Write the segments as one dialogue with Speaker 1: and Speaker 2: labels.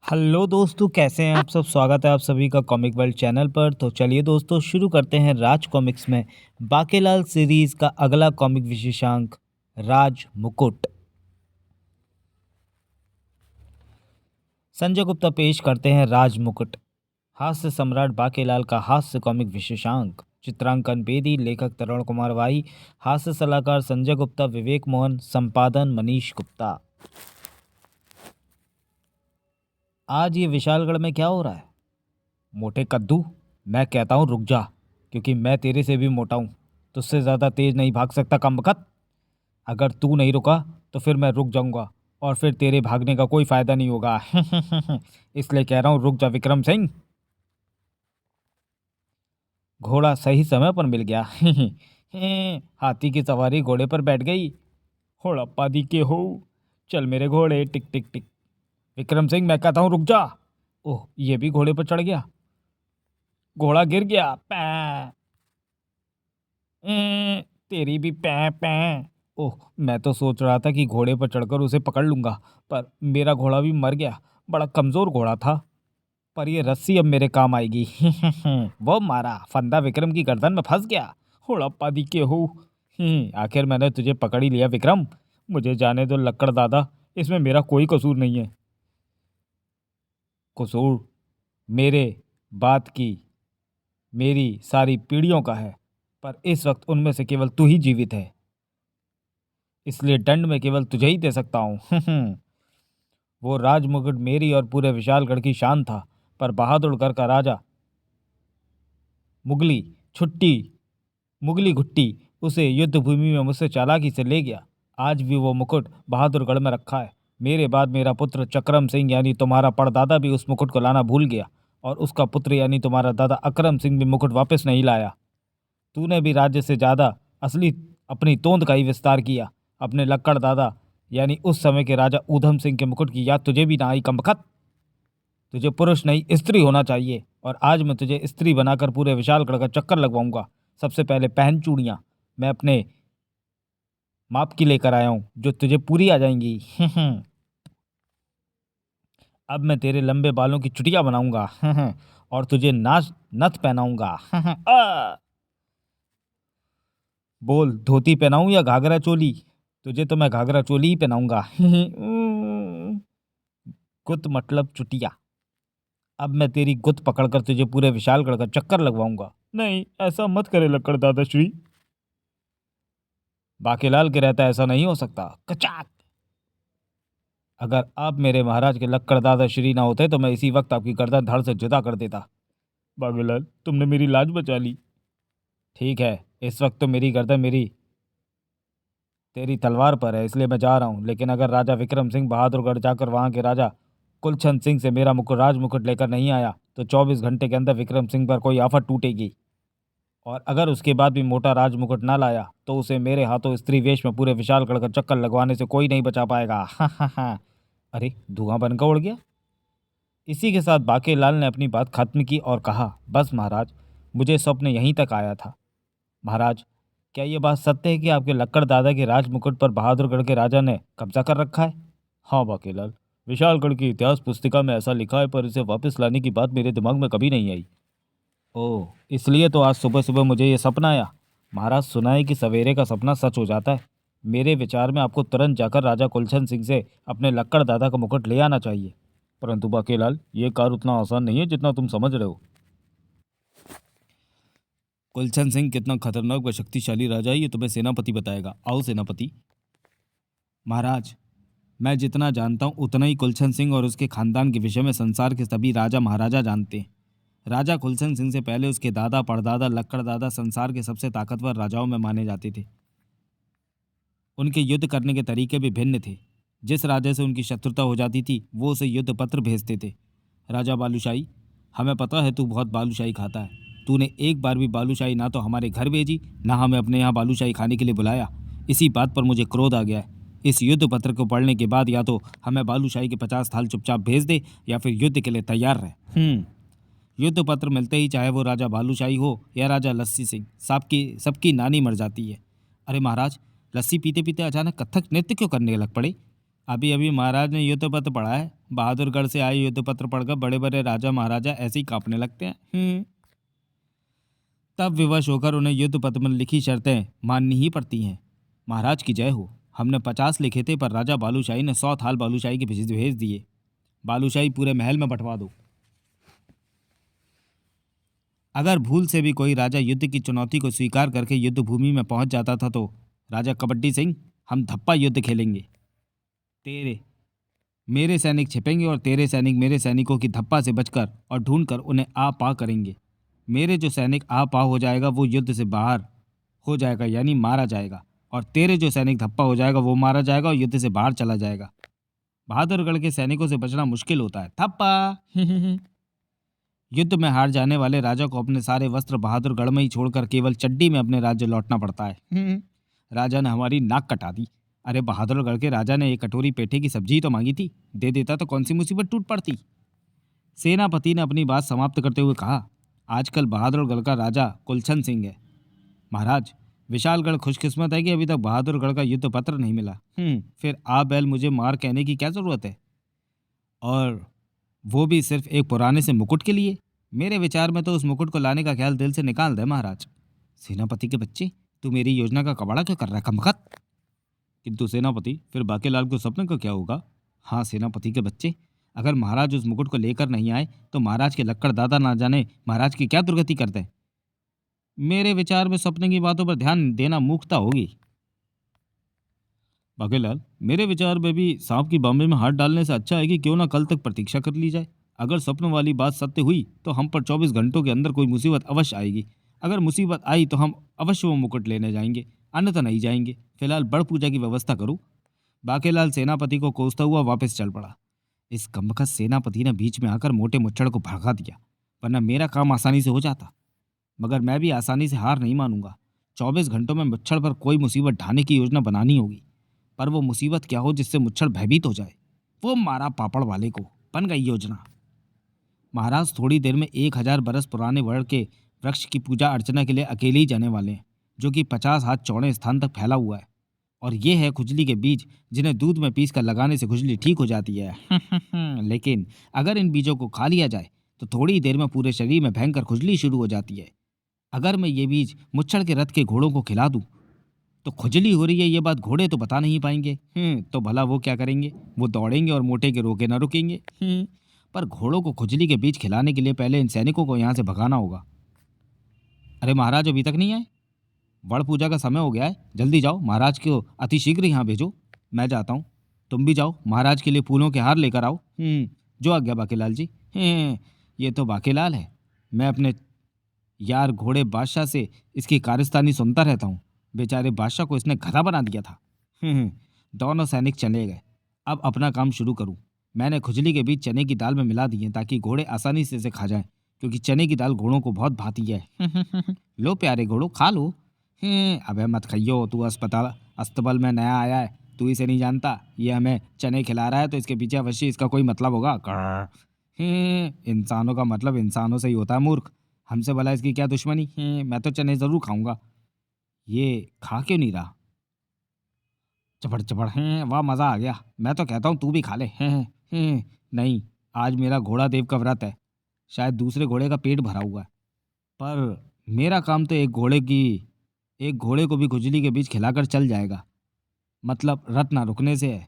Speaker 1: Hello दोस्तों, कैसे हैं आप सब। स्वागत है आप सभी का कॉमिक वर्ल्ड चैनल पर। तो चलिए दोस्तों, शुरू करते हैं राज कॉमिक्स में बाकेलाल सीरीज का अगला कॉमिक विशेषांक, राज मुकुट। संजय गुप्ता पेश करते हैं राज मुकुट, हास्य सम्राट बाकेलाल का हास्य कॉमिक विशेषांक। चित्रांकन बेदी, लेखक तरुण कुमार वाई, हास्य सलाहकार संजय गुप्ता, विवेक मोहन, संपादन मनीष गुप्ता। आज ये विशालगढ़ में क्या हो रहा है? मोटे कद्दू, मैं कहता हूँ रुक जा, क्योंकि मैं तेरे से भी मोटा हूँ। तुझसे ज़्यादा तेज नहीं भाग सकता कमबख्त। अगर तू नहीं रुका तो फिर मैं रुक जाऊंगा, और फिर तेरे भागने का कोई फायदा नहीं होगा। इसलिए कह रहा हूँ रुक जा विक्रम सिंह। घोड़ा सही समय पर मिल गया। हाथी की सवारी घोड़े पर बैठ गई। होड़प्पा दी के हो, चल मेरे घोड़े टिक टिक टिक। विक्रम सिंह, मैं कहता हूँ रुक जा। ओह, ये भी घोड़े पर चढ़ गया। घोड़ा गिर गया। पै तेरी भी पै पै। ओह, मैं तो सोच रहा था कि घोड़े पर चढ़कर उसे पकड़ लूंगा, पर मेरा घोड़ा भी मर गया। बड़ा कमजोर घोड़ा था, पर ये रस्सी अब मेरे काम आएगी। वो मारा, फंदा विक्रम की गर्दन में फंस गया। होड़प्पा दी के हो। आखिर मैंने तुझे पकड़ ही लिया विक्रम। मुझे जाने दो लक्कड़ दादा, इसमें मेरा कोई कसूर नहीं है। कसूर मेरे बात की, मेरी सारी पीढ़ियों का है, पर इस वक्त उनमें से केवल तू ही जीवित है, इसलिए दंड में केवल तुझे ही दे सकता हूँ। वो राजमुकुट मेरी और पूरे विशालगढ़ की शान था, पर बहादुरगढ़ का राजा मुगली छुट्टी मुगली घुट्टी उसे युद्ध भूमि में मुझसे चालाकी से ले गया। आज भी वो मुकुट बहादुरगढ़ में रखा है। मेरे बाद मेरा पुत्र चक्रम सिंह यानी तुम्हारा परदादा भी उस मुकुट को लाना भूल गया, और उसका पुत्र यानी तुम्हारा दादा अकरम सिंह भी मुकुट वापस नहीं लाया। तूने भी राज्य से ज्यादा असली अपनी तोंद का ही विस्तार किया। अपने लक्कड़ दादा यानी उस समय के राजा ऊधम सिंह के मुकुट की याद तुझे भी ना आई कमबख्त। तुझे पुरुष नहीं स्त्री होना चाहिए, और आज मैं तुझे स्त्री बनाकर पूरे विशालगढ़ का चक्कर लगवाऊंगा। सबसे पहले पहन चूड़ियां, मैं अपने माप की लेकर आया हूं, जो तुझे पूरी आ जाएंगी। अब मैं तेरे लंबे बालों की चुटिया बनाऊंगा। और तुझे नाच नथ पहनाऊंगा। आ! बोल, धोती पहनाऊं या घाघरा चोली? तुझे तो मैं घाघरा चोली ही पहनाऊंगा। गुत मतलब चुटिया। अब मैं तेरी गुत पकड़कर तुझे पूरे विशालगढ़ का चक्कर लगवाऊंगा। नहीं, ऐसा मत करे लक्कड़ दादाश्री। बाकेलाल के रहता ऐसा नहीं हो सकता। कचाक। अगर आप मेरे महाराज के लक्कड़ दादाश्री ना होते तो मैं इसी वक्त आपकी गर्दन धड़ से जुदा कर देता। बाकेलाल, तुमने मेरी लाज बचा ली। ठीक है, इस वक्त तो मेरी गर्दन मेरी तेरी तलवार पर है, इसलिए मैं जा रहा हूँ। लेकिन अगर राजा विक्रम सिंह बहादुरगढ़ जाकर वहाँ के राजा कुलचंद सिंह से मेरा मुकुट राज मुकुट लेकर नहीं आया तो 24 घंटे के अंदर विक्रम सिंह पर कोई आफत टूटेगी। और अगर उसके बाद भी मोटा राज मुकुट ना लाया तो उसे मेरे हाथों स्त्री वेश में पूरे विशालगढ़ का चक्कर लगवाने से कोई नहीं बचा पाएगा। अरे, धुआं बनकर उड़ गया। इसी के साथ बाकेलाल ने अपनी बात खत्म की और कहा, बस महाराज, मुझे स्वप्न यहीं तक आया था। महाराज, क्या ये बात सत्य है कि आपके लक्कड़ दादा के राज मुकुट पर बहादुरगढ़ के राजा ने कब्जा कर रखा है? हाँ बाकेलाल, विशालगढ़ की इतिहास पुस्तिका में ऐसा लिखा है, पर इसे वापस लाने की बात मेरे दिमाग में कभी नहीं आई। ओह, इसलिए तो आज सुबह सुबह मुझे ये सपना आया। महाराज, सुना है कि सवेरे का सपना सच हो जाता है। मेरे विचार में आपको तुरंत जाकर राजा कुलचंद सिंह से अपने लक्कड़ दादा का मुकुट ले आना चाहिए। परंतु बाकेलाल, ये कार्य उतना आसान नहीं है जितना तुम समझ रहे हो। कुलचंद सिंह कितना खतरनाक व शक्तिशाली राजा है, ये तुम्हें सेनापति बताएगा। आओ सेनापति। महाराज, मैं जितना जानता हूँ उतना ही कुलचंद सिंह और उसके खानदान के विषय में संसार के सभी राजा महाराजा जानते हैं। राजा कुलचंद सिंह से पहले उसके दादा परदादा लक्कड़ दादा संसार के सबसे ताकतवर राजाओं में माने जाते थे। उनके युद्ध करने के तरीके भी भिन्न थे। जिस राजा से उनकी शत्रुता हो जाती थी वो उसे युद्ध पत्र भेजते थे। राजा बालूशाही, हमें पता है तू बहुत बालूशाही खाता है। तूने एक बार भी बालूशाही ना तो हमारे घर भेजी, ना हमें अपने यहाँ बालूशाही खाने के लिए बुलाया। इसी बात पर मुझे क्रोध आ गया है। इस युद्ध पत्र को पढ़ने के बाद या तो हमें बालूशाही के 50 थाल चुपचाप भेज दे, या फिर युद्ध के लिए तैयार रहे। युद्ध पत्र मिलते ही चाहे वो राजा बालूशाही हो या राजा लस्सी सिंह, सबकी सबकी नानी मर जाती है। अरे महाराज, लस्सी पीते पीते अचानक कथक नृत्य क्यों करने लग पड़े? अभी अभी महाराज ने युद्ध पत्र पढ़ा है, बहादुरगढ़ से आए युद्ध पत्र पढ़कर बड़े बड़े राजा महाराजा ऐसे ही कांपने लगते हैं। तब विवश होकर उन्हें युद्ध पत्र में लिखी शर्तें माननी ही पड़ती हैं। महाराज की जय हो। हमने 50 लिखे थे, पर राजा बालूशाही ने 100 थाल बालूशाही के भेज दिए। बालूशाही पूरे महल में बंटवा दो। अगर भूल से भी कोई राजा युद्ध की चुनौती को स्वीकार करके युद्ध भूमि में पहुंच जाता था तो राजा कबड्डी सिंह, हम धप्पा युद्ध खेलेंगे। तेरे मेरे सैनिक छिपेंगे और तेरे सैनिक मेरे सैनिकों की धप्पा से बचकर और ढूंढकर उन्हें आ पा करेंगे। मेरे जो सैनिक आ पा हो जाएगा वो युद्ध से बाहर हो जाएगा, यानी मारा जाएगा, और तेरे जो सैनिक धप्पा हो जाएगा वो मारा जाएगा और युद्ध से बाहर चला जाएगा। बहादुरगढ़ के सैनिकों से बचना मुश्किल होता है। थप्पा। युद्ध में हार जाने वाले राजा को अपने सारे वस्त्र बहादुरगढ़ में ही छोड़कर केवल चड्डी में अपने राज्य लौटना पड़ता है। राजा ने हमारी नाक कटा दी। अरे बहादुरगढ़ के राजा ने एक कटोरी पेठे की सब्जी तो मांगी थी, दे देता तो कौन सी मुसीबत टूट पड़ती। सेनापति ने अपनी बात समाप्त करते हुए कहा, आजकल बहादुरगढ़ का राजा कुलछन सिंह है। महाराज, विशालगढ़ खुशकिस्मत है कि अभी तक बहादुरगढ़ का युद्ध पत्र नहीं मिला। फिर आ बैल मुझे मार कहने की क्या जरूरत है, और वो भी सिर्फ एक पुराने से मुकुट के लिए। मेरे विचार में तो उस मुकुट को लाने का ख्याल दिल से निकाल दे महाराज। सेनापति के बच्चे, तू मेरी योजना का कबाड़ा क्यों कर रहा है कमबख्त? किंतु सेनापति, फिर बाकीलाल के सपने का क्या होगा? हाँ सेनापति के बच्चे, अगर महाराज उस मुकुट को लेकर नहीं आए तो महाराज के लक्कड़ दादा ना जाने महाराज की क्या दुर्गति करते हैं। मेरे विचार में सपने की बातों पर ध्यान देना मूर्खता होगी। बाकीलाल, मेरे विचार में भी सांप की बाम्बे में हाथ डालने से अच्छा है कि क्यों ना कल तक प्रतीक्षा कर ली जाए। अगर स्वप्न वाली बात सत्य हुई तो हम पर 24 घंटों के अंदर कोई मुसीबत अवश्य आएगी। अगर मुसीबत आई तो हम अवश्य वो मुकुट लेने जाएंगे, अन्यथा नहीं जाएंगे। फिलहाल बड़ पूजा की व्यवस्था करूं। बाकीलाल सेनापति को कोसता हुआ वापस चल पड़ा। इस कमबख्त सेनापति ने बीच में आकर मोटे मुच्छड़ को भड़का दिया, वरना मेरा काम आसानी से हो जाता। मगर मैं भी आसानी से हार नहीं मानूंगा। 24 घंटों में मुच्छड़ पर कोई मुसीबत ढाने की योजना बनानी होगी। पर वो मुसीबत क्या हो जिससे मुच्छड़ भयभीत हो जाए? वो मारा पापड़ वाले को। बन गई योजना। महाराज थोड़ी देर में 1000 बरस पुराने वड़ के वृक्ष की पूजा अर्चना के लिए अकेले ही जाने वाले हैं, जो कि 50 हाथ चौड़े स्थान तक फैला हुआ है। और ये है खुजली के बीज, जिन्हें दूध में पीस कर लगाने से खुजली ठीक हो जाती है। लेकिन अगर इन बीजों को खा लिया जाए तो थोड़ी देर में पूरे शरीर में भयंकर खुजली शुरू हो जाती है। अगर मैं ये बीज मुच्छड़ के रथ के घोड़ों को खिला दूं तो खुजली हो रही है ये बात घोड़े तो बता नहीं पाएंगे। तो भला वो क्या करेंगे? वो दौड़ेंगे और मोटे के रोके ना रुकेंगे। पर घोड़ों को खुजली के बीज खिलाने के लिए पहले इन सैनिकों को यहाँ से भगाना होगा। अरे महाराज अभी तक नहीं आए? वड़ पूजा का समय हो गया है, जल्दी जाओ, महाराज को अतिशीघ्र यहाँ भेजो। मैं जाता हूँ, तुम भी जाओ, महाराज के लिए फूलों के हार लेकर आओ। जो आज्ञा बाकीलाल जी। ये तो बाकीलाल है। मैं अपने यार घोड़े बादशाह से इसकी कारस्तानी सुनता रहता हूँ। बेचारे बादशाह को इसने गधा बना दिया था। दोनों सैनिक चले गए। अब अपना काम शुरू करूँ। मैंने खुजली के बीच चने की दाल में मिला दिए ताकि घोड़े आसानी से इसे खा जाएं, क्योंकि चने की दाल घोड़ों को बहुत भाती है। लो प्यारे घोड़ों, खा लो। अबे मत खाइयो, तू अस्तबल में नया आया है, तू इसे नहीं जानता। ये हमें चने खिला रहा है तो इसके पीछे अवश्य इसका कोई मतलब होगा। इंसानों का मतलब इंसानों से ही होता है मूर्ख। हमसे भला इसकी क्या दुश्मनी? मैं तो चने जरूर खाऊंगा। ये खा क्यों नहीं रहा? चपड़ चपड़। वाह मज़ा आ गया। मैं तो कहता हूँ तू भी खा ले। नहीं, आज मेरा घोड़ा देव का व्रत है। शायद दूसरे घोड़े का पेट भरा हुआ है, पर मेरा काम तो एक घोड़े को भी खुजली के बीच खिलाकर चल जाएगा। मतलब रथ ना रुकने से है।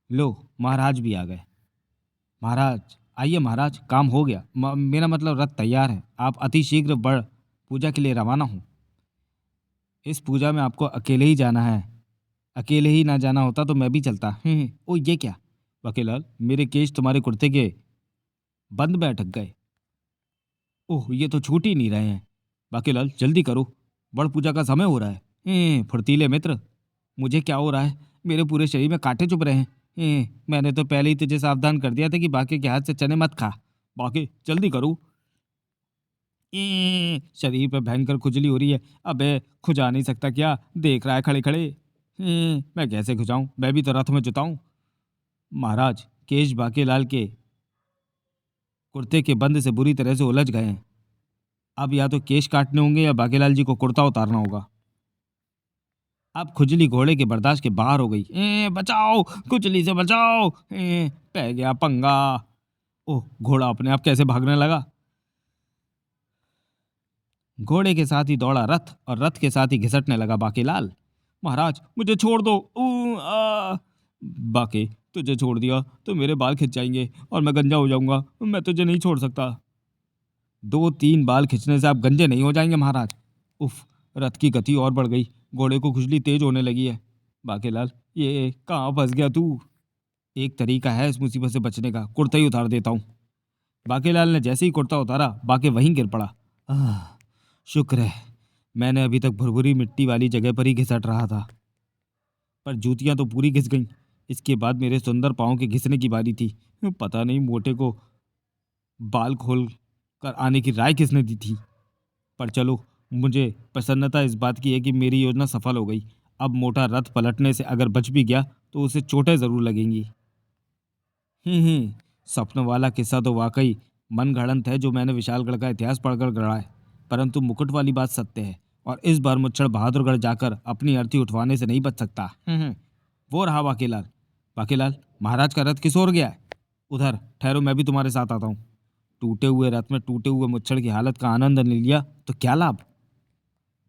Speaker 1: लो महाराज भी आ गए। महाराज आइए महाराज, काम हो गया। मेरा मतलब रथ तैयार है। आप अति शीघ्र बड़ पूजा के लिए रवाना हो। इस पूजा में आपको अकेले ही जाना है। अकेले ही ना जाना होता तो मैं भी चलता। ओ ये क्या वकीलाल, मेरे केश तुम्हारे कुर्ते के बंद में अटक गए। ओह, ये तो छूट ही नहीं रहे हैं। बाकीलाल जल्दी करो, बड़ पूजा का समय हो रहा है। फुर्तीले मित्र, मुझे क्या हो रहा है? मेरे पूरे शरीर में कांटे चुभ रहे हैं। मैंने तो पहले ही तुझे सावधान कर दिया था कि बाकी के हाथ से चने मत खा। बाकी जल्दी करो। शरीर पे भयंकर खुजली हो रही है। अबे खुजा नहीं सकता क्या? देख रहा है खड़े खड़े। मैं कैसे खुजाऊं? मैं भी तो रथ में जुताऊं। महाराज, केश बाकीलाल के कुर्ते के बंद से बुरी तरह से उलझ गए हैं। अब या तो केश काटने होंगे या बाकीलाल जी को कुर्ता उतारना होगा। अब खुजली घोड़े के बर्दाश्त के बाहर हो गई। बचाओ, खुजली से बचाओ, पै गया पंगा। ओह, घोड़ा अपने आप कैसे भागने लगा। घोड़े के साथ ही दौड़ा रथ और रथ के साथ ही घिसटने लगा बाकीलाल। महाराज मुझे छोड़ दो। बाकी, तुझे छोड़ दिया तो मेरे बाल खिंच जाएंगे और मैं गंजा हो जाऊंगा। मैं तुझे नहीं छोड़ सकता। 2-3 बाल खिंचने से आप गंजे नहीं हो जाएंगे महाराज। उफ, रथ की गति और बढ़ गई। घोड़े को खुजली तेज होने लगी है। बाकीलाल, ये कहाँ फंस गया तू। एक तरीका है इस मुसीबत से बचने का, कुर्ता ही उतार देता हूँ। बाकीलाल ने जैसे ही कुर्ता उतारा, बाकी वहीं गिर पड़ा। शुक्र है मैंने अभी तक भुरभुरी मिट्टी वाली जगह पर ही घिसट रहा था, पर जूतियां तो पूरी घिस गईं। इसके बाद मेरे सुंदर पाँव के घिसने की बारी थी। पता नहीं मोटे को बाल खोल कर आने की राय किसने दी थी। पर चलो, मुझे प्रसन्नता इस बात की है कि मेरी योजना सफल हो गई। अब मोटा रथ पलटने से अगर बच भी गया तो उसे चोटें जरूर लगेंगी। स्वप्न वाला किस्सा तो वाकई मन गढ़ंत है जो मैंने विशालगढ़ का इतिहास पढ़कर गढ़ा है, परंतु मुकुट वाली बात सत्य है और इस बार मुच्छड़ बहादुरगढ़ जाकर अपनी अर्थी उठवाने से नहीं बच सकता। वो रहा बाकीलाल। बाकीलाल, महाराज का रथ किस ओर गया है? उधर, ठहरो मैं भी तुम्हारे साथ आता हूँ। टूटे हुए रथ में टूटे हुए मुच्छड़ की हालत का आनंद ले लिया तो क्या लाभ।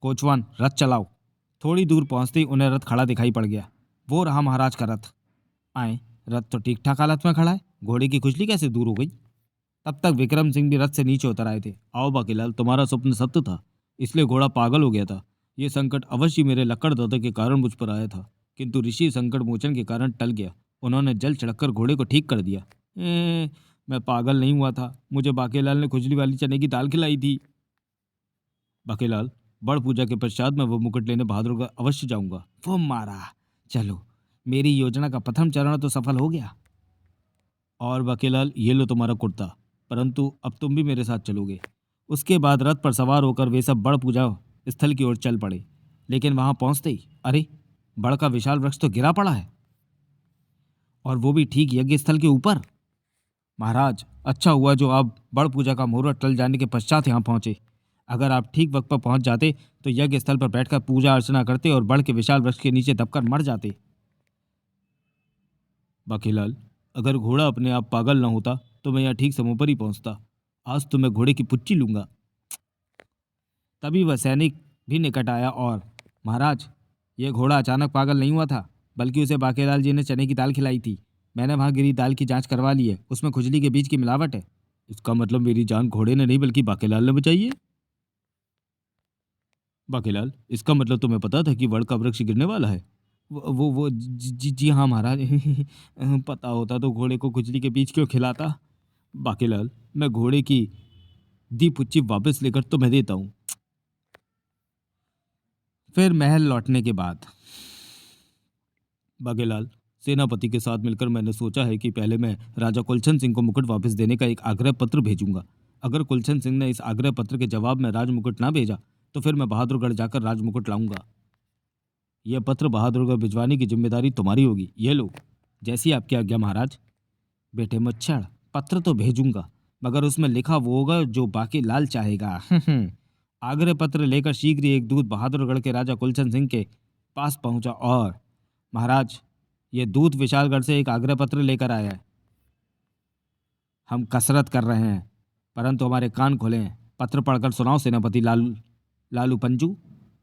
Speaker 1: कोचवान, रथ चलाओ। थोड़ी दूर पहुंचते ही उन्हें रथ खड़ा दिखाई पड़ गया। वो रहा महाराज का रथ। आए, रथ तो ठीक ठाक हालत में खड़ा है, घोड़े की खुजली कैसे दूर हो गई। तब तक विक्रम सिंह भी रथ से नीचे उतर आए थे। आओ बाकीलाल, तुम्हारा स्वप्न सत्य था, इसलिए घोड़ा पागल हो गया था। ये संकट अवश्य मेरे लक्कड़ दादा के कारण मुझ पर आया था, किंतु ऋषि संकट मोचन के कारण टल गया। उन्होंने जल छिड़ककर घोड़े को ठीक कर दिया। मैं पागल नहीं हुआ था, मुझे बाकीलाल ने खुजली वाली चने की दाल खिलाई थी। बाकीलाल, बड़ पूजा के पश्चात मैं वो मुकुट लेने बहादुरगढ़ अवश्य जाऊंगा। वो मारा, चलो, मेरी योजना का प्रथम चरण तो सफल हो गया। और बाकीलाल, ये लो तुम्हारा कुर्ता, परंतु अब तुम भी मेरे साथ चलोगे। उसके बाद रथ पर सवार होकर वे सब बड़ पूजा स्थल की ओर चल पड़े। लेकिन वहां पहुंचते ही, अरे, बड़ का विशाल वृक्ष तो गिरा पड़ा है, और वो भी ठीक यज्ञ स्थल के ऊपर। महाराज, अच्छा हुआ जो आप बड़ पूजा का मुहूर्त टल जाने के पश्चात यहाँ पहुंचे। अगर आप ठीक वक्त पर पहुंच जाते तो यज्ञ स्थल पर बैठकर पूजा अर्चना करते और बड़ के विशाल वृक्ष के नीचे दबकर मर जाते। बाकीलाल, अगर घोड़ा अपने आप पागल न होता तो मैं यहाँ ठीक समय पर ही पहुंचता। आज तो मैं घोड़े की पुच्ची लूंगा। तभी वह सैनिक भी निकट आया और, महाराज, यह घोड़ा अचानक पागल नहीं हुआ था, बल्कि उसे बाकीलाल जी ने चने की दाल खिलाई थी। मैंने वहां गिरी दाल की जांच करवा ली है, उसमें खुजली के बीज की मिलावट है। इसका मतलब मेरी जान घोड़े ने नहीं बल्कि बाकीलाल ने बचाई है। बाकीलाल, इसका मतलब तुम्हें पता था कि वड़ का वृक्ष गिरने वाला है? वो जी हाँ महाराज। पता होता तो घोड़े को खुजली के बीज क्यों खिलाता। बाकीलाल, मैं घोड़े की दी पुच्ची वापस लेकर तुम्हें देता हूँ। फिर महल लौटने के बाद बाकीलाल, सेनापति के साथ मिलकर मैंने सोचा है कि पहले मैं राजा कुलचंद सिंह को मुकुट वापस देने का एक आग्रह पत्र भेजूंगा। अगर कुलचंद सिंह ने इस आग्रह पत्र के जवाब में राजमुकुट ना भेजा तो फिर मैं बहादुरगढ़ जाकर राजमुकुट लाऊंगा। यह पत्र बहादुरगढ़ भिजवाने की जिम्मेदारी तुम्हारी होगी। ये लो। जैसी आपकी आज्ञा महाराज। बेटे मुच्छड़, पत्र तो भेजूंगा, मगर उसमें लिखा वो होगा जो बाकीलाल चाहेगा। आग्रह पत्र लेकर शीघ्र ही एक दूत बहादुरगढ़ के राजा कुलचंद सिंह के पास पहुंचा और, महाराज, ये दूत विशालगढ़ से एक आग्रह पत्र लेकर आया है। हम कसरत कर रहे हैं, परंतु हमारे कान खुले हैं। पत्र पढ़कर सुनाओ सेनापति लालू लालू पंजू।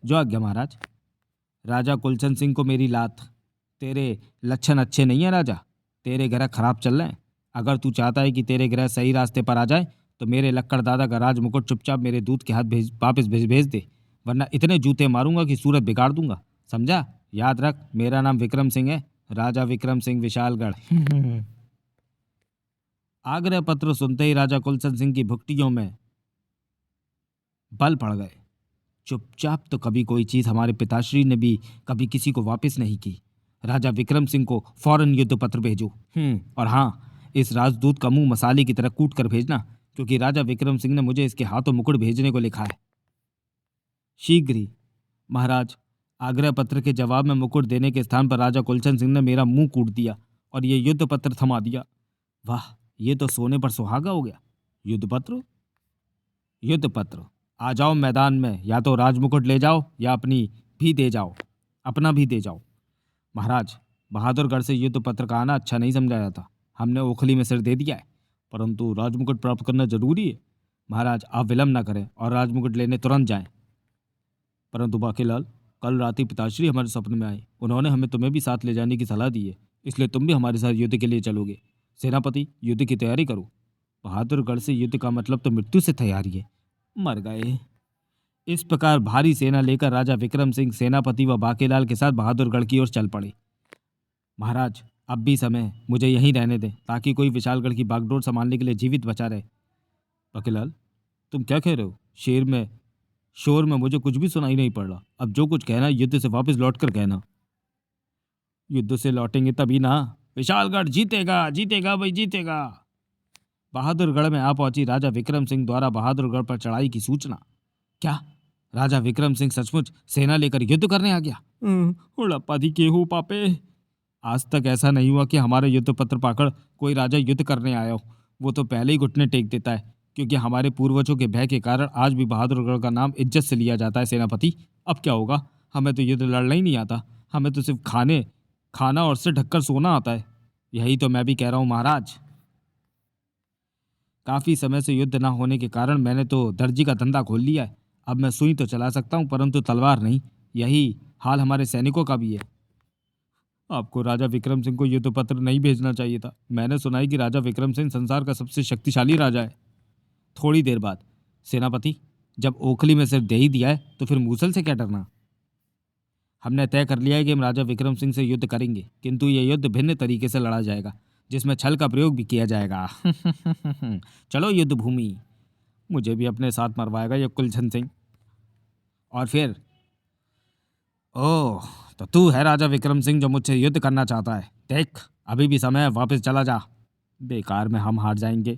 Speaker 1: जो आज्ञा महाराज। राजा कुलचंद सिंह को मेरी लात। तेरे लक्षण अच्छे नहीं है राजा, तेरे ग्रह खराब चल रहे हैं। अगर तू चाहता है कि तेरे ग्रह सही रास्ते पर आ जाए तो मेरे लक्कड़ दादा का राज मुकुट चुपचाप मेरे दूत के हाथ वापस भेज दे, वरना इतने जूते मारूंगा कि सूरत बिगाड़ दूंगा। समझा? याद रख, मेरा नाम विक्रम सिंह है, राजा विक्रम सिंह विशालगढ़। आग्रह पत्र सुनते ही राजा कुलचंद सिंह की भुक्तियों में बल पड़ गए। चुपचाप तो कभी कोई चीज हमारे पिताश्री ने भी कभी किसी को वापस नहीं की। राजा विक्रम सिंह को फौरन युद्ध पत्र भेजो। और हाँ, इस राजदूत का मुंह मसाले की तरह कूट कर भेजना, क्योंकि राजा विक्रम सिंह ने मुझे इसके हाथों मुकुट भेजने को लिखा है। शीघ्र ही। महाराज, आग्रह पत्र के जवाब में मुकुट देने के स्थान पर राजा कुलचंद सिंह ने मेरा मुंह कूट दिया और ये युद्ध पत्र थमा दिया। वाह, ये तो सोने पर सुहागा हो गया। युद्ध पत्र, युद्ध पत्र। आ जाओ मैदान में, या तो राजमुकुट ले जाओ या अपनी भी दे जाओ। अपना भी दे जाओ। महाराज, बहादुरगढ़ से युद्ध पत्र का आना अच्छा नहीं समझा जाता। हमने ओखली में सिर दे दिया है, परंतु राजमुकुट प्राप्त करना जरूरी है। महाराज, आप विलंब न करें और राजमुकुट लेने तुरंत जाएं। परंतु बाकीलाल, कल रात ही पिताश्री हमारे सपने में आए। उन्होंने हमें तुम्हें भी साथ ले जाने की सलाह दी है, इसलिए तुम भी हमारे साथ युद्ध के लिए चलोगे। सेनापति, युद्ध की तैयारी करो। बहादुरगढ़ से युद्ध का मतलब तो मृत्यु से तैयारी है। मर गए। इस प्रकार भारी सेना लेकर राजा विक्रम सिंह सेनापति व बाकीलाल के साथ बहादुरगढ़ की ओर चल पड़े। महाराज, अब भी समय है, मुझे यहीं रहने दें ताकि कोई विशालगढ़ की बागडोर संभालने के लिए जीवित बचा रहे। बाकीलाल, तुम क्या कह रहे हो? शोर में मुझे कुछ भी सुनाई नहीं पड़ रहा। अब जो कुछ कहना युद्ध से वापस लौट कर कहना। युद्ध से लौटेंगे तभी ना। विशालगढ़ जीतेगा, जीतेगा भाई, जीतेगा। बहादुरगढ़ में आ पहुंची राजा विक्रम सिंह द्वारा बहादुरगढ़ पर चढ़ाई की सूचना। क्या राजा विक्रम सिंह सचमुच सेना लेकर युद्ध करने आ गया? उड़प्पा दी केहू पापे। आज तक ऐसा नहीं हुआ कि हमारे युद्ध पत्र पाकर कोई राजा युद्ध करने आया हो। वो तो पहले ही घुटने टेक देता है, क्योंकि हमारे पूर्वजों के भय के कारण आज भी बहादुरगढ़ का नाम इज्जत से लिया जाता है। सेनापति, अब क्या होगा? हमें तो युद्ध लड़ना ही नहीं आता। हमें तो सिर्फ खाना और सिर ढककर सोना आता है। यही तो मैं भी कह रहा हूँ महाराज। काफी समय से युद्ध ना होने के कारण मैंने तो दर्जी का धंधा खोल लिया है। अब मैं सुई तो चला सकता हूँ, परंतु तलवार नहीं। यही हाल हमारे सैनिकों का भी है। आपको राजा विक्रम सिंह को युद्ध पत्र नहीं भेजना चाहिए था। मैंने सुना है कि राजा विक्रम सिंह संसार का सबसे शक्तिशाली राजा है। थोड़ी देर बाद, सेनापति, जब ओखली में सिर दे ही दिया है तो फिर मूसल से क्या डरना? हमने तय कर लिया है कि हम राजा विक्रम सिंह से युद्ध करेंगे, किंतु यह युद्ध भिन्न तरीके से लड़ा जाएगा, जिसमें छल का प्रयोग भी किया जाएगा। चलो युद्ध भूमि। मुझे भी अपने साथ मरवाएगा ये कुलछन सिंह। और फिर, ओह, तो तू है राजा विक्रम सिंह जो मुझसे युद्ध करना चाहता है? देख, अभी भी समय है, वापस चला जा। बेकार में हम हार जाएंगे।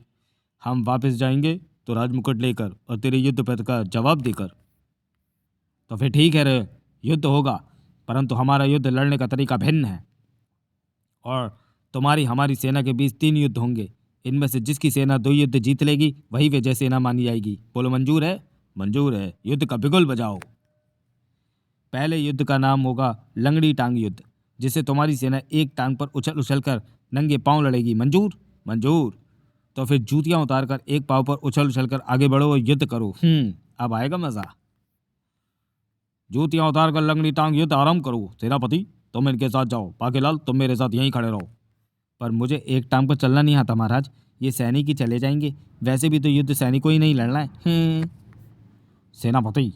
Speaker 1: हम वापस जाएंगे तो राजमुकुट लेकर और तेरे युद्ध पत्र का जवाब देकर। तो फिर ठीक है रे, युद्ध होगा, परंतु हमारा युद्ध लड़ने का तरीका भिन्न है। और तुम्हारी हमारी सेना के बीच 3 युद्ध होंगे। इनमें से जिसकी सेना 2 युद्ध जीत लेगी वही विजय सेना मानी जाएगी। बोलो मंजूर है? मंजूर है। युद्ध का बिगुल बजाओ। पहले युद्ध का नाम होगा लंगड़ी टांग युद्ध, जिससे तुम्हारी सेना एक टांग पर उछल उछल कर नंगे पांव लड़ेगी। मंजूर? मंजूर। तो फिर जूतियां उतारकर एक पांव पर उछल उछल कर आगे बढ़ो और युद्ध करो। अब आएगा मजा। जूतियां उतारकर लंगड़ी टांग युद्ध आरंभ करो। सेनापति, तुम इनके साथ जाओ। बाकीलाल, तुम मेरे साथ यहीं खड़े रहो। पर मुझे एक टांग पर चलना नहीं आता महाराज। ये सैनिक ही चले जाएंगे। वैसे भी तो युद्ध सैनिकों ही नहीं लड़ना है। सेनापति,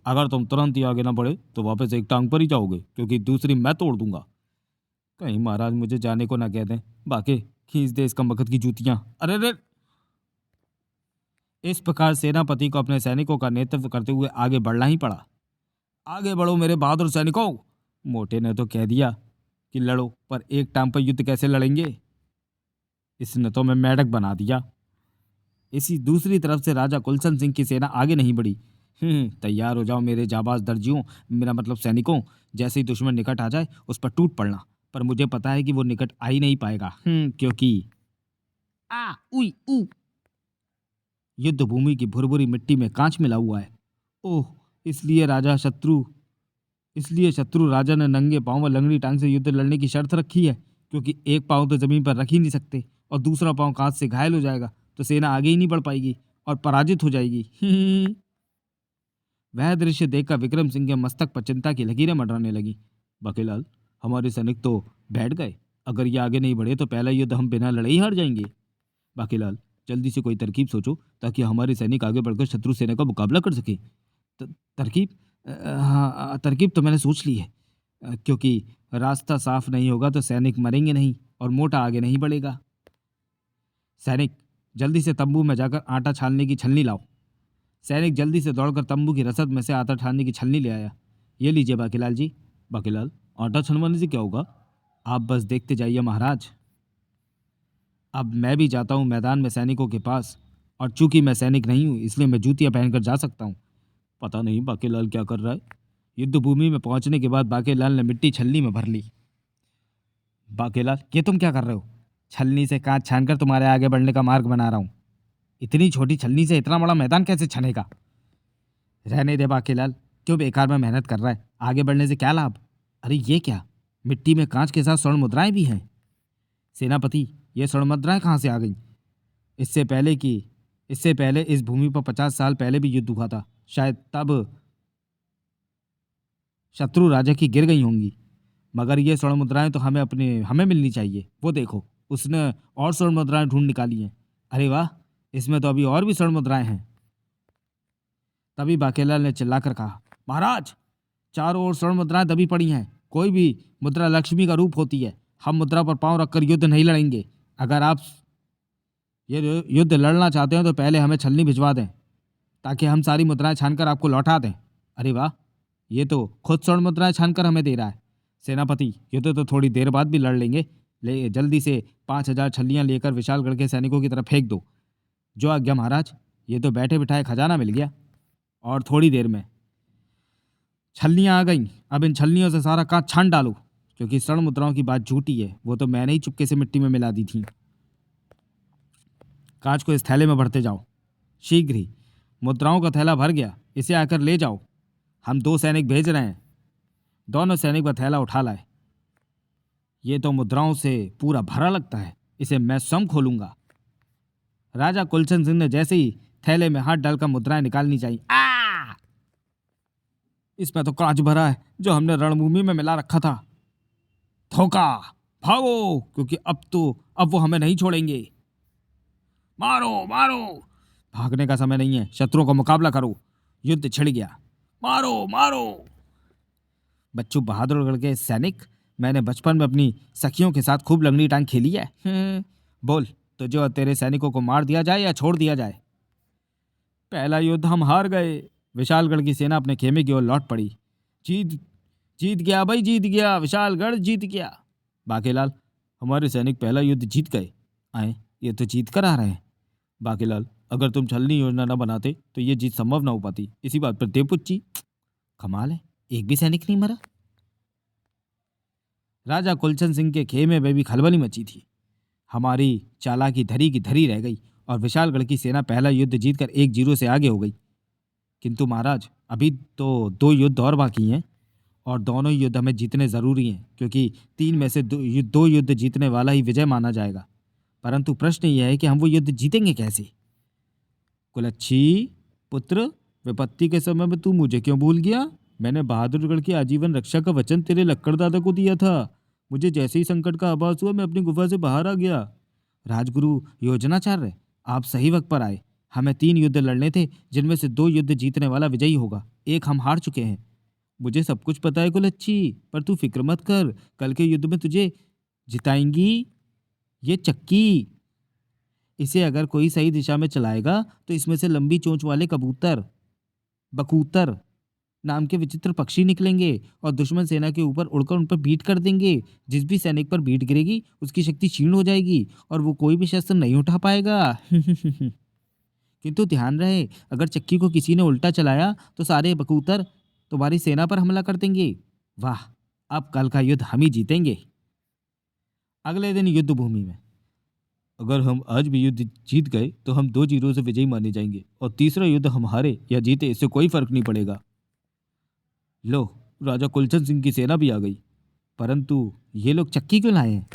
Speaker 1: अगर तुम तुरंत ही आगे ना बढ़े तो वापस एक टांग पर ही जाओगे, क्योंकि दूसरी मैं तोड़ दूंगा। कहीं महाराज मुझे जाने को ना कह दें। बाकी खींच दे इसका मगध की जूतियां। अरे रे! इस प्रकार सेनापति को अपने सैनिकों का नेतृत्व करते हुए आगे बढ़ना ही पड़ा। आगे बढ़ो मेरे बहादुर सैनिकों। मोटे ने तो कह दिया कि लड़ो, पर एक टांग पर युद्ध कैसे लड़ेंगे? इसने तो मैं मेंढक बना दिया। इसी दूसरी तरफ से राजा कुलसन सिंह की सेना आगे नहीं बढ़ी। तैयार हो जाओ मेरे जाबाज दर्जियों, मेरा मतलब सैनिकों। जैसे ही दुश्मन निकट आ जाए उस पर टूट पड़ना। पर मुझे पता है कि वो निकट आ ही नहीं पाएगा, क्योंकि आ उई ऊ युद्ध भूमि की भुरभुरी मिट्टी में कांच मिला हुआ है। ओह, इसलिए शत्रु राजा ने नंगे पांव व लंगड़ी टांग से युद्ध लड़ने की शर्त रखी है, क्योंकि एक पांव तो जमीन पर रख ही नहीं सकते और दूसरा पांव कांच से घायल हो जाएगा तो सेना आगे ही नहीं बढ़ पाएगी और पराजित हो जाएगी। वह दृश्य देखकर विक्रम सिंह के मस्तक पर चिंता की लकीरें मंडराने लगी। बाकीलाल, हमारे सैनिक तो बैठ गए। अगर ये आगे नहीं बढ़े तो पहला युद्ध हम बिना लड़े ही हार जाएंगे। बाकीलाल, जल्दी से कोई तरकीब सोचो ताकि हमारे सैनिक आगे बढ़कर शत्रु सेना का मुकाबला कर सके। तरकीब? हाँ, तरकीब तो मैंने सोच ली है। क्योंकि रास्ता साफ नहीं होगा तो सैनिक मरेंगे नहीं और मोटा आगे नहीं बढ़ेगा। सैनिक, जल्दी से तंबू में जाकर आटा छानने की छलनी लाओ। सैनिक जल्दी से दौड़कर तंबू की रसद में से आटा छानने की छलनी ले आया। ये लीजिए बाकीलाल जी। बाकीलाल, आटा छनवाने से क्या होगा? आप बस देखते जाइए महाराज। अब मैं भी जाता हूँ मैदान में सैनिकों के पास, और चूंकि मैं सैनिक नहीं हूँ इसलिए मैं जूतियाँ पहनकर जा सकता हूँ। पता नहीं बाकीलाल क्या कर रहा है। युद्ध भूमि में पहुंचने के बाद बाकीलाल ने मिट्टी छलनी में भर ली। बाकीलाल, ये तुम क्या कर रहे हो? छलनी से कांच छानकर तुम्हारे आगे बढ़ने का मार्ग बना रहा हूँ। इतनी छोटी छलनी से इतना बड़ा मैदान कैसे छनेगा? रहने दे बाकीलाल, क्यों बेकार में मेहनत कर रहा है? आगे बढ़ने से क्या लाभ? अरे ये क्या, मिट्टी में कांच के साथ स्वर्ण मुद्राएं भी हैं। सेनापति, ये स्वर्ण मुद्राएं कहाँ से आ गई? इससे पहले कि इससे पहले इस भूमि पर 50 साल पहले भी युद्ध हुआ था। शायद तब शत्रु राजा की गिर गई होंगी। मगर ये स्वर्ण मुद्राएं तो हमें मिलनी चाहिए। वो देखो, उसने और स्वर्ण मुद्राएं ढूंढ निकाली हैं। अरे वाह, इसमें तो अभी और भी स्वर्ण मुद्राएं हैं। तभी बाकेलाल ने चिल्लाकर कहा, महाराज, चारों ओर स्वर्ण मुद्राएं दबी पड़ी हैं। कोई भी मुद्रा लक्ष्मी का रूप होती है। हम मुद्रा पर पांव रखकर युद्ध नहीं लड़ेंगे। अगर आप ये युद्ध लड़ना चाहते हो तो पहले हमें छलनी भिजवा दें, ताकि हम सारी मुद्राएं छानकर आपको लौटा दें। अरे वाह, ये तो खुद स्वर्ण मुद्राएं छानकर हमें दे रहा है। सेनापति, युद्ध तो थोड़ी देर बाद भी लड़ लेंगे। जल्दी से 5,000 छल्लियां लेकर विशालगढ़ के सैनिकों की तरफ फेंक दो। जो आज्ञा महाराज। ये तो बैठे बिठाए खजाना मिल गया। और थोड़ी देर में छल्लियां आ गईं। अब इन छल्लियों से सारा कांच छान डालो, क्योंकि स्वर्ण मुद्राओं की बात झूठी है। वो तो मैंने ही चुपके से मिट्टी में मिला दी थी। कांच को इस थैले में भरते जाओ। शीघ्र ही मुद्राओं का थैला भर गया। इसे आकर ले जाओ। हम 2 सैनिक भेज रहे हैं। दोनों सैनिक वह थैला उठा लाए। ये तो मुद्राओं से पूरा भरा लगता है। इसे मैं स्वयं खोलूंगा। राजा कुलचंद सिंह ने जैसे ही थैले में हाथ डालकर मुद्राएं निकालनी चाहिए, इसमें तो कांच भरा है, जो हमने रणभूमि में मिला रखा था। धोखा! भागो, क्योंकि अब वो हमें नहीं छोड़ेंगे। मारो मारो! भागने का समय नहीं है, शत्रुओं का मुकाबला करो। युद्ध छिड़ गया। मारो मारो! बच्चों बहादुरगढ़ के सैनिक, मैंने बचपन में अपनी सखियों के साथ खूब लंगड़ी टांग खेली है। बोल, तो जो तेरे सैनिकों को मार दिया जाए या छोड़ दिया जाए? पहला युद्ध हम हार गए। विशालगढ़ की सेना अपने खेमे की ओर लौट पड़ी। जीत जीत गया भाई, जीत गया, विशालगढ़ जीत गया। बाकेलाल, हमारे सैनिक पहला युद्ध जीत गए। आए, ये तो जीत कर आ रहे हैं। बाकेलाल, अगर तुम छलनी योजना न बनाते तो ये जीत संभव न हो पाती। इसी बात पर देवपुच्ची, कमाल है, एक भी सैनिक नहीं मरा। राजा कुलचंद सिंह के खेमे में भी खलबली मची थी। हमारी चालाकी धरी की धरी रह गई और विशालगढ़ की सेना पहला युद्ध जीतकर 1-0 से आगे हो गई। किंतु महाराज, अभी तो 2 युद्ध और बाकी हैं, और दोनों युद्ध हमें जीतने जरूरी हैं, क्योंकि 3 में से 2 युद्ध जीतने वाला ही विजय माना जाएगा। परंतु प्रश्न यह है कि हम वो युद्ध जीतेंगे कैसे? कुलच्छी पुत्र, विपत्ति के समय में तू मुझे क्यों भूल गया? मैंने बहादुरगढ़ की आजीवन रक्षा का वचन तेरे लक्कड़ दादा को दिया था। मुझे जैसे ही संकट का आभास हुआ, मैं अपनी गुफा से बाहर आ गया। राजगुरु योजनाचार्य, आप सही वक्त पर आए। हमें 3 युद्ध लड़ने थे, जिनमें से 2 युद्ध जीतने वाला विजयी होगा। एक हम हार चुके हैं। मुझे सब कुछ पता है कुलच्छी, पर तू फिक्र मत कर। कल के युद्ध में तुझे जिताएंगी ये चक्की। इसे अगर कोई सही दिशा में चलाएगा तो इसमें से लंबी चोंच वाले बकूतर नाम के विचित्र पक्षी निकलेंगे और दुश्मन सेना के ऊपर उड़कर उन पर बीट कर देंगे। जिस भी सैनिक पर बीट गिरेगी उसकी शक्ति क्षीण हो जाएगी और वो कोई भी शस्त्र नहीं उठा पाएगा। किंतु ध्यान रहे, अगर चक्की को किसी ने उल्टा चलाया तो सारे बकूतर तुम्हारी सेना पर हमला कर देंगे। वाह, अब कल का युद्ध हम ही जीतेंगे। अगले दिन युद्ध भूमि में, अगर हम आज भी युद्ध जीत गए तो हम 2-0 से विजयी माने जाएंगे, और तीसरा युद्ध हम हारे या जीते इससे कोई फर्क नहीं पड़ेगा। लो, राजा कुलचंद सिंह की सेना भी आ गई। परंतु ये लोग चक्की क्यों लाए हैं?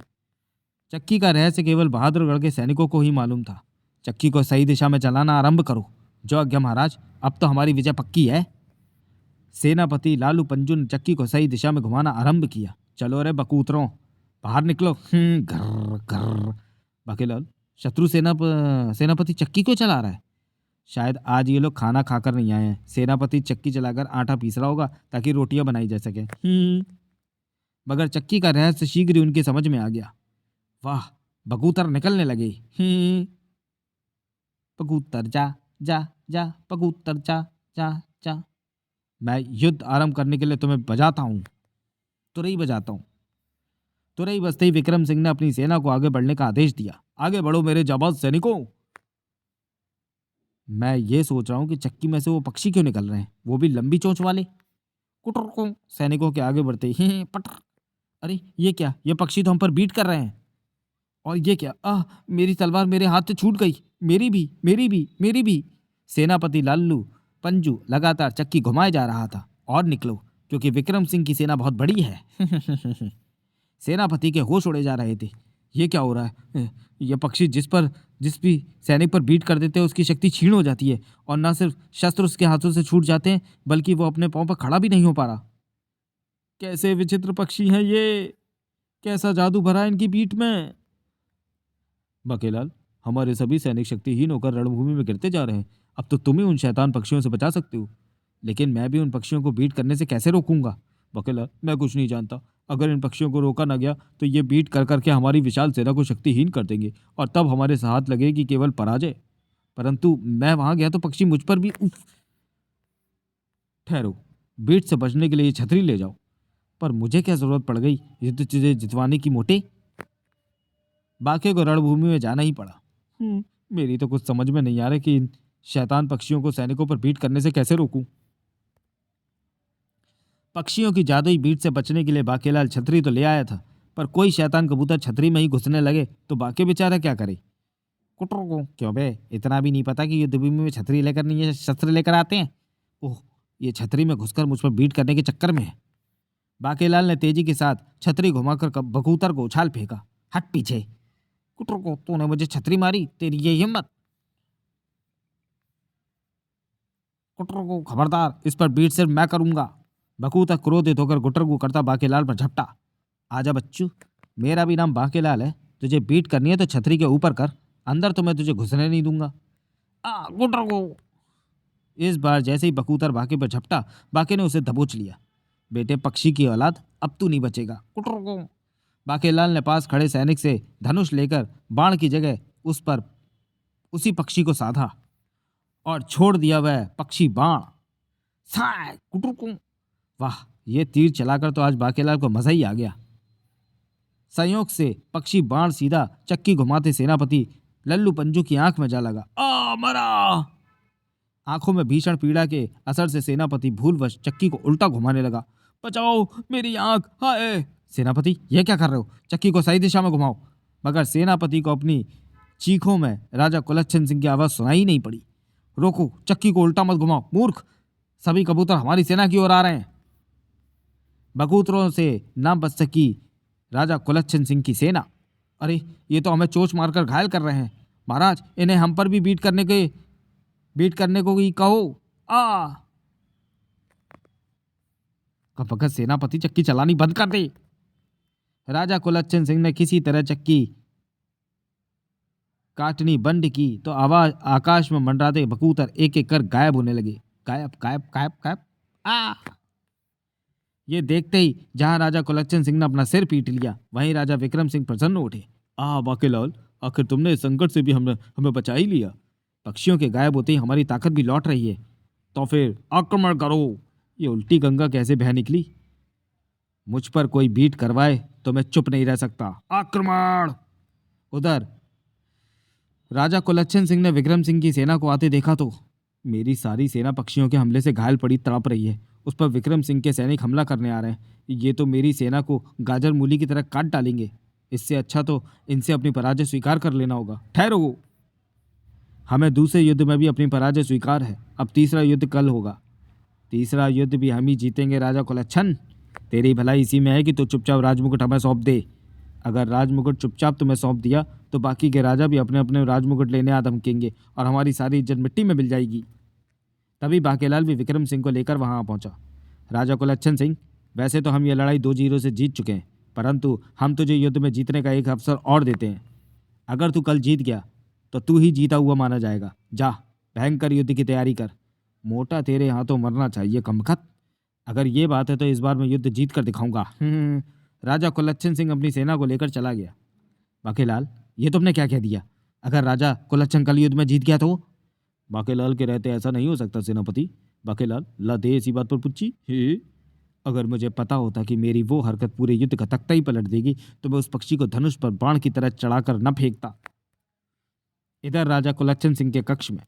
Speaker 1: चक्की का रहस्य केवल बहादुरगढ़ के सैनिकों को ही मालूम था। चक्की को सही दिशा में चलाना आरंभ करो। जो आज्ञा महाराज। अब तो हमारी विजय पक्की है। सेनापति लालू पंजू ने चक्की को सही दिशा में घुमाना आरंभ किया। चलो रे बकूतरों, बाहर निकलो। घर घर। बाकेलाल, सेनापति चक्की क्यों चला रहा है? शायद आज ये लोग खाना खाकर नहीं आए हैं। सेनापति चक्की चलाकर आटा पीस रहा होगा ताकि रोटियां बनाई जा सके। मगर चक्की का रहस्य शीघ्र ही उनकी समझ में आ गया। वाह, बकूतर निकलने लगे। बकूतर जा जा जा, बकूतर जा जा जा। मैं युद्ध आरंभ करने के लिए तुम्हें बजाता हूँ, तुरई बजाता हूँ। तुरई बजते ही विक्रम सिंह ने अपनी सेना को आगे बढ़ने का आदेश दिया। आगे बढ़ो मेरे जाबाज सैनिकों। मैं ये सोच रहा हूँ कि चक्की में से वो पक्षी क्यों निकल रहे हैं, वो भी लंबी चोंच वाले। कुटर को सैनिकों के आगे बढ़ते ही पटर। अरे ये क्या, ये पक्षी तो हम पर बीट कर रहे हैं। और ये क्या, मेरी तलवार मेरे हाथ से छूट गई। मेरी भी मेरी भी मेरी भी। सेनापति लालू पंजू लगातार चक्की घुमाए जा रहा था। और निकलो, क्योंकि विक्रम सिंह की सेना बहुत बड़ी है। सेनापति के होश उड़े जा रहे थे। ये क्या हो रहा है? ये पक्षी जिस भी सैनिक पर बीट कर देते हैं उसकी शक्ति क्षीण हो जाती है, और न सिर्फ शस्त्र उसके हाथों से छूट जाते हैं बल्कि वो अपने पांव पर खड़ा भी नहीं हो पा रहा। कैसे विचित्र पक्षी हैं ये, कैसा जादू भरा है इनकी पीठ में। बाकेलाल, हमारे सभी सैनिक शक्तिहीन होकर रणभूमि में गिरते जा रहे हैं। अब तो तुम ही उन शैतान पक्षियों से बचा सकते हो, लेकिन मैं भी उन पक्षियों को बीट करने से कैसे रोकूंगा? बाकेलाल, मैं कुछ नहीं जानता। अगर इन पक्षियों को रोका ना गया तो ये बीट कर करके हमारी विशाल सेना को शक्तिहीन कर देंगे, और तब हमारे हाथ लगेगी केवल पराजय। परंतु मैं वहां गया तो पक्षी मुझ पर भी उफ। ठहरो, बीट से बचने के लिए ये छतरी ले जाओ। पर मुझे क्या जरूरत पड़ गई युद्ध तुझे जितवाने की, मोटे? बाकी को रणभूमि में जाना ही पड़ा। मेरी तो कुछ समझ में नहीं आ रहा कि इन शैतान पक्षियों को सैनिकों पर बीट करने से कैसे रोकूं। पक्षियों की जादुई बीट से बचने के लिए बाकेलाल छतरी तो ले आया था, पर कोई शैतान कबूतर छतरी में ही घुसने लगे तो बाकी बेचारा क्या करे? कुटर को क्यों बे, इतना भी नहीं पता कि युद्धभूमि में छतरी लेकर नहीं, ये शस्त्र लेकर आते हैं? ओह, ये छतरी में घुसकर मुझ पर बीट करने के चक्कर में है। बाकेलाल ने तेजी के साथ छतरी घुमाकर बकूतर को उछाल फेंका। हट पीछे। कुटर को, तूने मुझे छतरी मारी, तेरी ये हिम्मत? कुटर को, खबरदार, इस पर बीट सिर्फ मैं करूंगा। बकूता क्रोधित होकर गुटरगू करता बाकेलाल पर झपटा। आजा बच्चू, मेरा भी नाम बाकेलाल है। तुझे बीट करनी है तो छतरी के ऊपर कर, अंदर तो मैं तुझे घुसने नहीं दूंगा। गुटरगू। इस बार जैसे ही बकूतर बाके पर झपटा, बाके ने उसे दबोच लिया। बेटे पक्षी की औलाद, अब तू नहीं बचेगा। गुटरगू। बाकेलाल ने पास खड़े सैनिक से धनुष लेकर बाण की जगह उस पर उसी पक्षी को साधा और छोड़ दिया वह पक्षी बाण। साय कुटुरकू। वाह, ये तीर चलाकर तो आज बाकेलाल को मजा ही आ गया। संयोग से पक्षी बाण सीधा चक्की घुमाते सेनापति लल्लू पंजू की आंख में जा लगा। मरा। आंखों में भीषण पीड़ा के असर से सेनापति भूलवश चक्की को उल्टा घुमाने लगा। बचाओ मेरी आंख, हाय! सेनापति, यह क्या कर रहे हो? चक्की को सही दिशा में घुमाओ। मगर सेनापति को अपनी चीखों में राजा कुलच्छन सिंह की आवाज सुनाई नहीं पड़ी। रोको, चक्की को उल्टा मत घुमाओ मूर्ख, सभी कबूतर हमारी सेना की ओर आ रहे हैं। बकूतरों से ना बच सकी राजा कुलच्छन सिंह की सेना। अरे, ये तो हमें चोच मारकर घायल कर रहे हैं। महाराज, इन्हें हम पर भी बीट करने को ही कहो। कब वक्त सेनापति, चक्की चलानी बंद कर दे। राजा कुलच्छन सिंह ने किसी तरह चक्की काटनी बंद की तो आवाज आकाश में मंडराते बकूतर एक एक कर गायब होने लगे। गायब गायब गायब गायब। आ ये देखते ही जहां राजा कुलच्छन सिंह ने अपना सिर पीट लिया, वहीं राजा विक्रम सिंह प्रसन्न उठे। बाकेलाल, आखिर तुमने इस संकट से भी हमें बचा ही लिया। पक्षियों के गायब होते ही हमारी ताकत भी लौट रही है। तो फिर आक्रमण करो। ये उल्टी गंगा कैसे बह निकली? मुझ पर कोई बीट करवाए तो मैं चुप नहीं रह सकता। आक्रमण! उधर राजा कुलच्छन सिंह ने विक्रम सिंह की सेना को आते देखा तो मेरी सारी सेना पक्षियों के हमले से घायल पड़ी तड़प रही है। उस पर विक्रम सिंह के सैनिक हमला करने आ रहे हैं। ये तो मेरी सेना को गाजर मूली की तरह काट डालेंगे। इससे अच्छा तो इनसे अपनी पराजय स्वीकार कर लेना होगा। ठहरो, हमें दूसरे युद्ध में भी अपनी पराजय स्वीकार है। अब तीसरा युद्ध कल होगा। तीसरा युद्ध भी हम ही जीतेंगे राजा कुलच्छन। तेरी भलाई इसी में है कि तू चुपचाप राजमुकुट हमें सौंप दे। अगर राजमुकुट चुपचाप तुम्हें सौंप दिया तो बाकी के राजा भी अपने अपने राजमुकुट लेने आ धमकेंगे और हमारी सारी इज्जत मिट्टी में मिल जाएगी। तभी बाकेलाल भी विक्रम सिंह को लेकर वहां पहुंचा। राजा कुलच्छन सिंह, वैसे तो हम ये लड़ाई 2-0 से जीत चुके हैं, परंतु हम तुझे युद्ध में जीतने का एक अवसर और देते हैं। अगर तू कल जीत गया तो तू ही जीता हुआ माना जाएगा। जा, भयंकर युद्ध की तैयारी कर। मोटा तेरे हाथों मरना चाहिए कमखत। अगर ये बात है तो इस बार मैं युद्ध जीत कर दिखाऊंगा। राजा कुलच्छन सिंह अपनी सेना को लेकर चला गया। बाकेलाल, ये तुमने क्या कह दिया? अगर राजा कुलच्छन कल युद्ध में जीत गया तो? बाकेलाल के रहते ऐसा नहीं हो सकता सेनापति। बाकेलाल, ला दे इसी बात पर पुच्ची। अगर मुझे पता होता कि मेरी वो हरकत पूरे युद्ध का तख्ता ही पलट देगी तो मैं उस पक्षी को धनुष पर बाण की तरह चढ़ाकर न फेंकता। इधर राजा कुलच्छन सिंह के कक्ष में।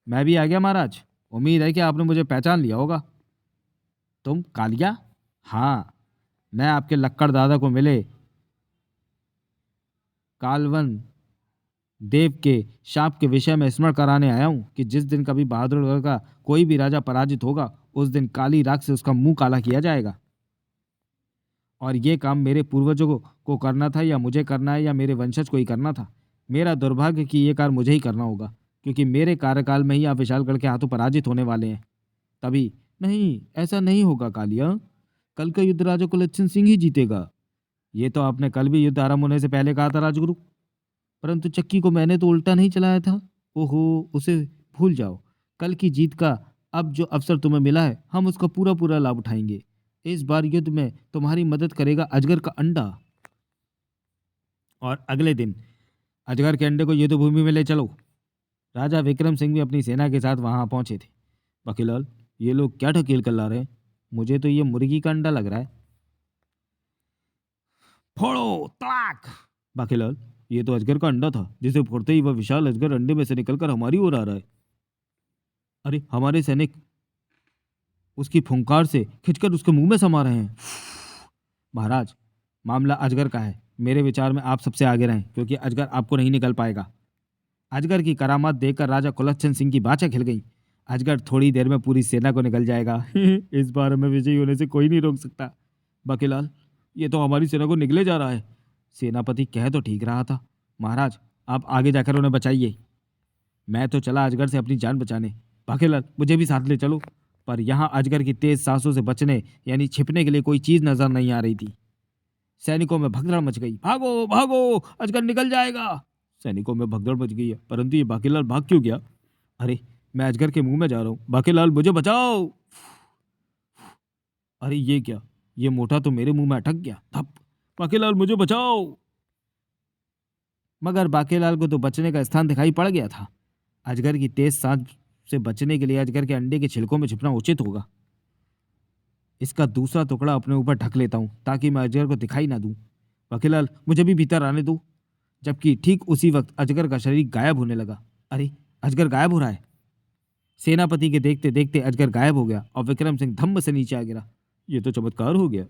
Speaker 1: मैं भी आ गया महाराज। उम्मीद है कि आपने मुझे पहचान लिया होगा। तुम कालिया? हाँ, मैं आपके लक्कड़ दादा को मिले कालवन देव के शाप के विषय में स्मरण कराने आया हूँ कि जिस दिन कभी बहादुरगढ़ का कोई भी राजा पराजित होगा उस दिन काली राख से उसका मुंह काला किया जाएगा। और ये काम मेरे पूर्वजों को करना था या मुझे करना है या मेरे वंशज को ही करना था। मेरा दुर्भाग्य कि ये कार्य मुझे ही करना होगा क्योंकि मेरे कार्यकाल में ही आप विशालगढ़ के हाथों पराजित होने वाले हैं। तभी नहीं, ऐसा नहीं होगा कालिया। कल का युद्ध राजा कुलच्छन सिंह ही जीतेगा। ये तो आपने कल भी युद्ध आरंभ होने से पहले कहा था राजगुरु। परंतु चक्की को मैंने तो उल्टा नहीं चलाया था। ओहो, उसे भूल जाओ। कल की जीत का अब जो अवसर तुम्हें मिला है हम उसका पूरा पूरा लाभ उठाएंगे। इस बार युद्ध में तुम्हारी मदद करेगा अजगर का अंडा। और अगले दिन अजगर के अंडे को युद्ध भूमि में ले चलो। राजा विक्रम सिंह भी अपनी सेना के साथ वहां पहुंचे थे। बाकीलाल, ये लोग क्या ढकेल कर ला रहे हैं? मुझे तो ये मुर्गी का अंडा लग रहा है। फोड़ो तड़ाक। बाकीलाल, ये तो अजगर का अंडा था जिसे फोड़ते ही वह विशाल अजगर अंडे में से निकलकर हमारी ओर आ रहा है। अरे, हमारे सैनिक उसकी फुंकार से खिंचकर उसके मुंह में समा रहे हैं। महाराज, मामला अजगर का है। मेरे विचार में आप सबसे आगे रहें क्योंकि अजगर आपको नहीं निकल पाएगा। अजगर की करामात देखकर राजा कुलच्छन सिंह की बाछें खिल गईं। अजगर थोड़ी देर में पूरी सेना को निकल जाएगा। इस बार हमें विजयी होने से कोई नहीं रोक सकता। बाकीलाल, ये तो हमारी सेना को निकले जा रहा है। सेनापति कह तो ठीक रहा था। महाराज, आप आगे जाकर उन्हें बचाइए। मैं तो चला अजगर से अपनी जान बचाने। बाकीलाल, मुझे भी साथ ले चलो। पर यहाँ अजगर की तेज सांसों से बचने यानी छिपने के लिए कोई चीज नजर नहीं आ रही थी। सैनिकों में भगदड़ मच गई। भागो भागो, अजगर निकल जाएगा। सैनिकों में भगदड़ मच गई है, परंतु ये बाकीलाल भाग क्यों गया? अरे, मैं अजगर के मुंह में जा रहा हूँ। बाकीलाल, मुझे बचाओ। अरे ये क्या, ये मोटा तो मेरे मुंह में अटक गया। थप। बाकीलाल, मुझे बचाओ। मगर बाकीलाल को तो बचने का स्थान दिखाई पड़ गया था। अजगर की तेज सांस से बचने के लिए अजगर के अंडे के छिलकों में छिपना उचित होगा। इसका दूसरा टुकड़ा अपने ऊपर ढक लेता हूं ताकि मैं अजगर को दिखाई ना दूं। बाकीलाल, मुझे भी भीतर आने दो। जबकि ठीक उसी वक्त अजगर का शरीर गायब होने लगा। अरे, अजगर गायब हो रहा है। सेनापति के देखते देखते अजगर गायब हो गया और विक्रम सिंह धम्म से नीचे आ गिरा। ये तो चमत्कार हो गया।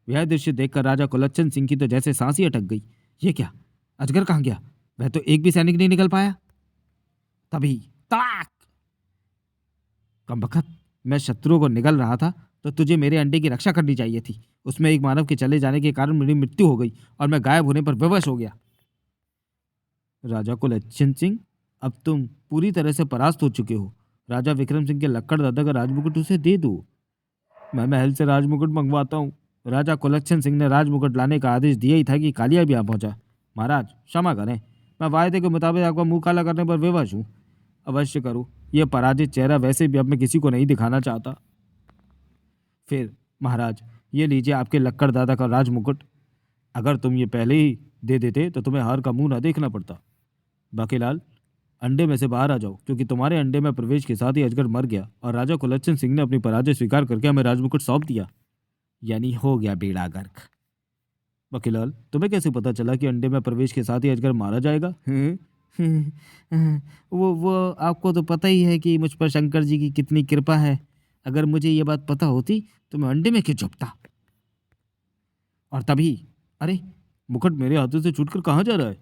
Speaker 1: यह दृश्य देखकर राजा कुलच्छन सिंह की तो जैसे सांस ही अटक गई। ये क्या, अजगर कहाँ गया? वह तो एक भी सैनिक नहीं निकल पाया। तभी तड़ाक। कमबख्त, मैं शत्रुओं को निगल रहा था तो तुझे मेरे अंडे की रक्षा करनी चाहिए थी। उसमें एक मानव के चले जाने के कारण मेरी मृत्यु हो गई और मैं गायब होने पर विवश हो गया। राजा कुलच्छन सिंह, अब तुम पूरी तरह से परास्त हो चुके हो। राजा विक्रम सिंह के लक्कड़ दादा का राजमुकुट उसे दे दो। मैं महल से राजमुकुट मंगवाता हूँ। राजा कुलच्छन सिंह ने राजमुकुट लाने का आदेश दिया ही था कि कालिया भी आ पहुंचा। महाराज, क्षमा करें, मैं वायदे के मुताबिक आपका मुंह काला करने पर विवश हूँ। अवश्य करो। यह पराजित चेहरा वैसे भी अब मैं किसी को नहीं दिखाना चाहता। फिर महाराज, ये लीजिए आपके लक्कड़ दादा का राजमुकुट। अगर तुम ये पहले ही दे देते तो तुम्हें हार का मुंह ना देखना पड़ता। बाकीलाल, अंडे में से बाहर आ जाओ क्योंकि तुम्हारे अंडे में प्रवेश के साथ ही अजगर मर गया और राजा कुलच्छन सिंह ने अपनी पराजय स्वीकार करके हमें राजमुकुट सौंप दिया। यानी हो गया बेड़ा गर्क। बाकीलाल, तुम्हें कैसे पता चला कि अंडे में प्रवेश के साथ ही अजगर मारा जाएगा? वो आपको तो पता ही है कि मुझ पर शंकर जी की कितनी कृपा है। अगर मुझे ये बात पता होती तो मैं अंडे में क्यों छुपता। और तभी, अरे, मुकुट मेरे हाथों से छूटकर कहाँ जा रहा है?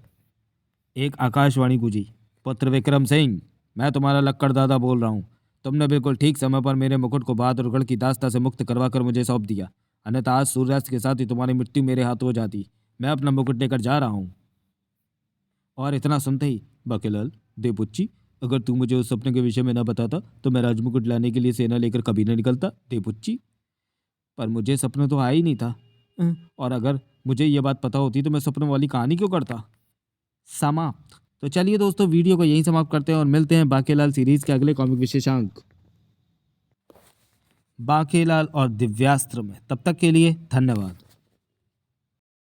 Speaker 1: एक आकाशवाणी गूंजी। पुत्र विक्रम सिंह, मैं तुम्हारा लक्कड़ दादा बोल रहा हूँ। तुमने बिल्कुल ठीक समय पर मेरे मुकुट को बहादुरगढ़ की दास्ता से मुक्त करवाकर मुझे सौंप दिया, अन्यथा आज सूर्यास्त के साथ ही तुम्हारी मृत्यु मेरे हाथों हो जाती। मैं अपना मुकुट लेकर जा रहा हूँ। और इतना सुनते ही बाकीलाल, देवपुच्ची, अगर तू मुझे उस सपने के विषय में न बताता तो मैं राजमुकुट लाने के लिए सेना लेकर कभी न निकलता। देवपुच्ची, पर मुझे सपना तो आया ही नहीं था। और अगर मुझे यह बात पता होती तो मैं सपनों वाली कहानी क्यों करता। समाप्त। तो चलिए दोस्तों, वीडियो को यहीं समाप्त करते हैं और मिलते हैं बाकीलाल सीरीज के अगले कॉमिक विशेषांक बाकीलाल और दिव्यास्त्र में। तब तक के लिए धन्यवाद।